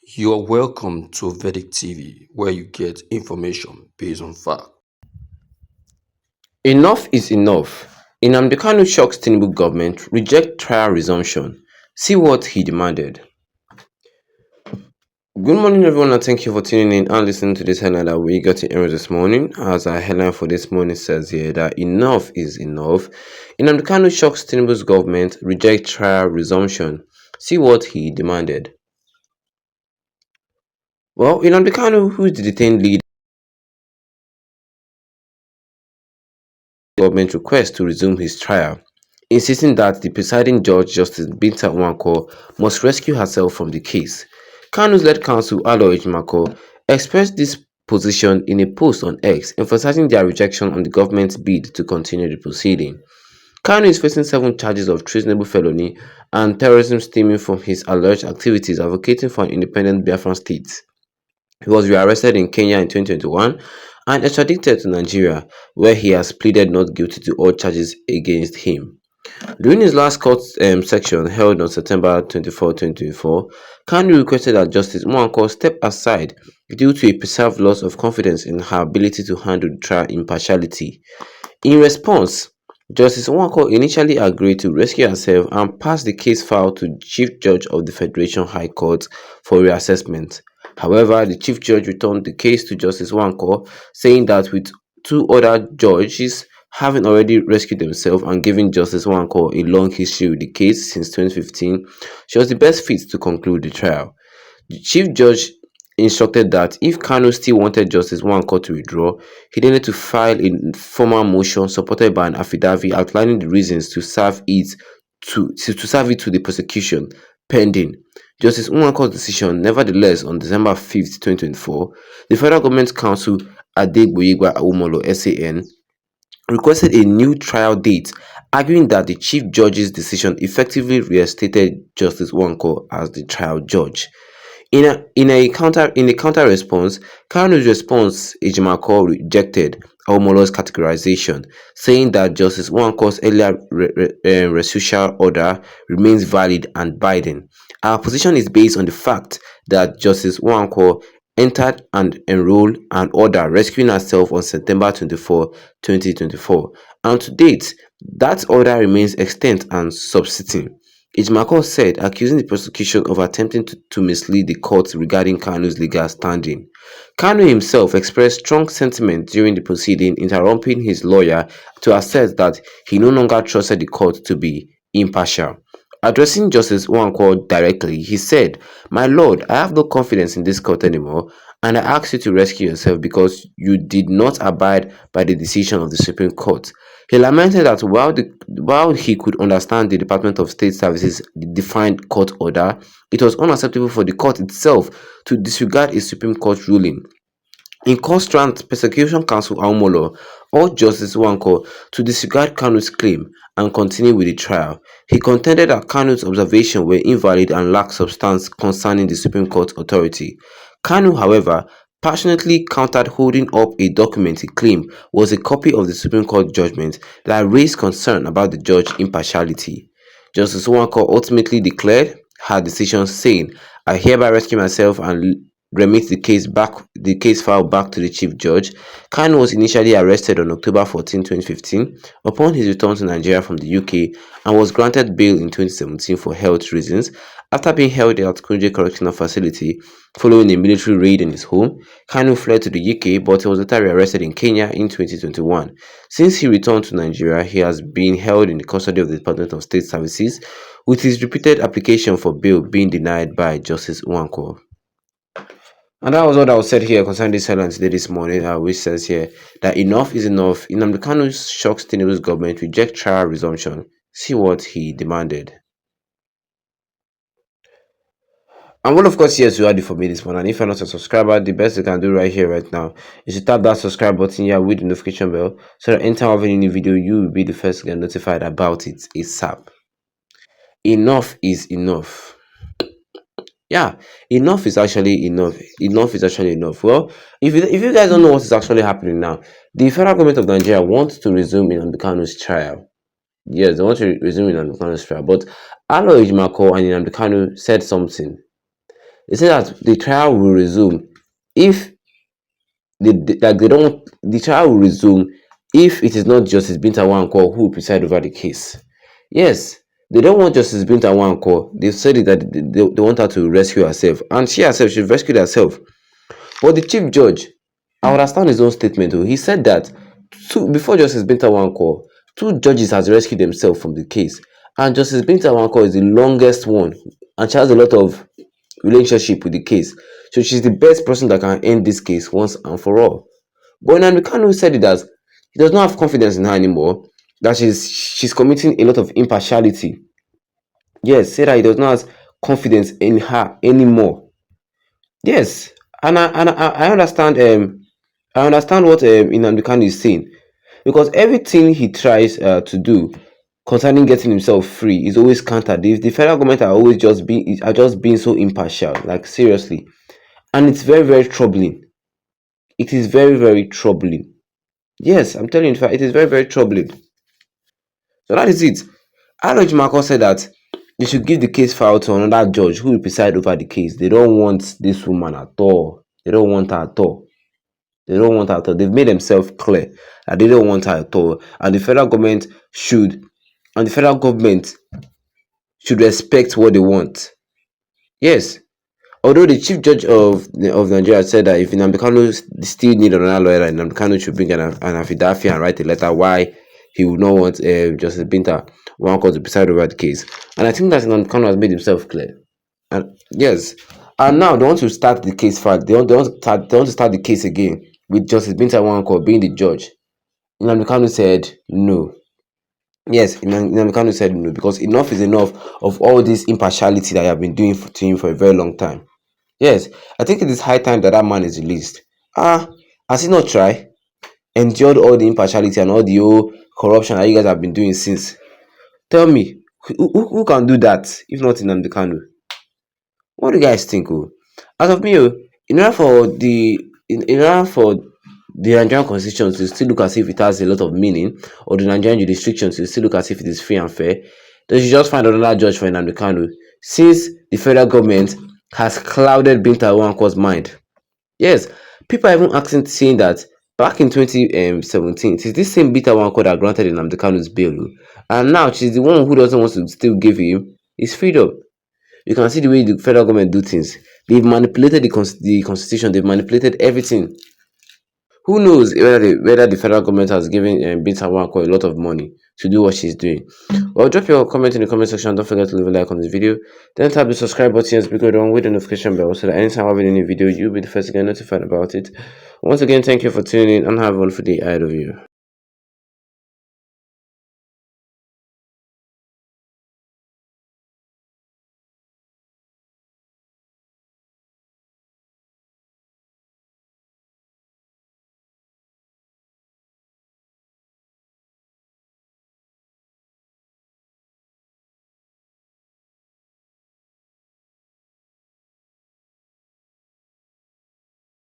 You are welcome to Vedic TV, where you get information based on fact. Enough is enough. Nnamdi KANU shocks TINUBU government, reject trial resumption. See what he demanded. Good morning, everyone, and thank you for tuning in and listening to this headline that we got in error this morning. As our headline for this morning says here that enough is enough. Nnamdi KANU shocks TINUBU's government, reject trial resumption. See what he demanded. Well, Nnamdi KANU, who is the detained leader, government request to resume his trial, insisting that the presiding judge, Justice Binta Nwankwo, must rescue herself from the case. KANU's lead counsel, Alo Ejimako, expressed this position in a post on X, emphasizing their rejection on the government's bid to continue the proceeding. KANU is facing 7 charges of treasonable felony and terrorism stemming from his alleged activities advocating for an independent Biafran state. He was rearrested in Kenya in 2021 and extradited to Nigeria, where he has pleaded not guilty to all charges against him. During his last court section held on September 24, 2024, KANU requested that Justice Nwankwo step aside due to a perceived loss of confidence in her ability to handle the trial impartiality. In response, Justice Nwankwo initially agreed to rescue herself and pass the case file to Chief Judge of the Federation High Court for reassessment. However, the Chief Judge returned the case to Justice Nwankwo, saying that with 2 other judges having already rescued themselves and giving Justice Nwankwo a long history with the case since 2015, she was the best fit to conclude the trial. The Chief Judge instructed that if KANU still wanted Justice Nwankwo to withdraw, he needed to file a formal motion supported by an affidavit outlining the reasons to serve it to the prosecution pending. Justice Nwankwo's decision, nevertheless, on December 5, 2024, the federal government counsel Adegboyegba Awomolo SAN requested a new trial date, arguing that the Chief Judge's decision effectively reinstated Justice Nwankwo as the trial judge. In a counter response, KANU's response Ejimako rejected Awomolo's categorization, saying that Justice Nwankwo's earlier rescission order remains valid and binding. Our position is based on the fact that Justice Nwankwo entered and enrolled an order rescuing herself on September 24, 2024, and to date, that order remains extant and subsisting. Ejimako said, accusing the prosecution of attempting to mislead the court regarding KANU's legal standing. KANU himself expressed strong sentiment during the proceeding, interrupting his lawyer to assert that he no longer trusted the court to be impartial. Addressing Justice Nwankwo directly, he said, "My lord, I have no confidence in this court anymore, and I ask you to rescue yourself because you did not abide by the decision of the Supreme Court." He lamented that while he could understand the Department of State Services defined court order, it was unacceptable for the court itself to disregard a Supreme Court ruling. In contrast, Prosecution Counsel Awomolo urged Justice Nwankwo to disregard KANU's claim and continue with the trial. He contended that KANU's observations were invalid and lacked substance concerning the Supreme Court authority. KANU, however, passionately countered holding up a document he claimed was a copy of the Supreme Court judgment that raised concern about the judge's impartiality. Justice Nwankwo ultimately declared her decision, saying, "I hereby rescue myself and remit the case file back to the Chief Judge." KANU was initially arrested on October 14, 2015 upon his return to Nigeria from the UK and was granted bail in 2017 for health reasons after being held at Kuje Correctional Facility following a military raid in his home. KANU fled to the UK, but he was later rearrested in Kenya in 2021. Since he returned to Nigeria, he has been held in the custody of the Department of State Services, with his repeated application for bail being denied by Justice Nwankwo. And that was what I was said here concerning this headline today this morning, which says here that enough is enough. Nnamdi KANU shocks Tinubu's government, reject trial resumption. See what he demanded. And well, of course, yes, you had it for me this morning. And if you're not a subscriber, the best you can do right here, right now, is to tap that subscribe button here with the notification bell, so that anytime I have any new video, you will be the first to get notified about it ASAP. Enough is enough. Yeah, enough is actually enough. Enough is actually enough. Well, if you guys don't know what is actually happening now, the federal government of Nigeria wants to resume Nnamdi KANU's trial. Yes, they want to resume Nnamdi KANU's trial. But Alo Ejimako and Nnamdi KANU said something. They say that the trial will resume if they don't. The trial will resume if it is not Justice Binta Nwankwo who will preside over the case. Yes, they don't want Justice Binta Nwankwo. They said it that they want her to rescue herself, and she herself should rescue herself. But the chief judge, I understand his own statement. Though he said that before Justice Binta Nwankwo, two judges has rescued themselves from the case, and Justice Binta Nwankwo is the longest one, and she has a lot of relationship with the case. So she's the best person that can end this case once and for all. But Nnamdi Kanu said it as he does not have confidence in her anymore, that she's committing a lot of impartiality. Yes, said that he does not have confidence in her anymore. Yes, and I understand. I understand what Nnamdi Kanu is saying, because everything he tries to do concerning getting himself free is always countered. The federal government are just being so impartial, like seriously, and it's very very troubling. It is very very troubling. Yes, I'm telling you, in fact, it is very very troubling. So that is it. Aloy Marco said that they should give the case file to another judge who will preside over the case. They don't want this woman at all. They don't want her at all. They don't want her at all. They've made themselves clear that they don't want her at all. And the federal government should respect what they want. Yes. Although the chief judge of Nigeria said that if Nnamdi Kanu still need another lawyer, Nnamdi Kanu should bring an affidavit and write a letter why he would not want Justice Binta Nwankwo to preside over the case. And I think that Nnamdi Kanu has made himself clear. And yes, and now they want to start the case file. They want to start the case again with Justice Binta Nwankwo being the judge. Nnamdi Kanu said no. Yes, Nnamdi Kanu said no, because enough is enough of all this impartiality that you have been doing to him for a very long time. Yes, I think it is high time that man is released. Has he not tried? Endured all the impartiality and all the old corruption that you guys have been doing since. Tell me, who can do that if not Nnamdi Kanu? What do you guys think? Oh? As of me, in order for the Nigerian constitution to still look as if it has a lot of meaning, or the Nigerian jurisdiction to still look as if it is free and fair, they should just find another judge for Nnamdi Kanu, since the federal government has clouded Binta Nwankwo's mind. Yes, people are even asking, saying that back in 2017, it is this same Binta Nwankwo that granted Nnamdi Kanu's bail, and now she's the one who doesn't want to still give him his freedom. You can see the way the federal government do things. They've manipulated the constitution. They've manipulated everything. Who knows whether the federal government has given Binta Nwankwo a lot of money to do what she's doing? Well, drop your comment in the comment section. Don't forget to leave a like on this video. Then tap the subscribe button and because on with the notification bell so that anytime I have a new video, you'll be the first to get notified about it. Once again, thank you for tuning in and have a wonderful day ahead of you.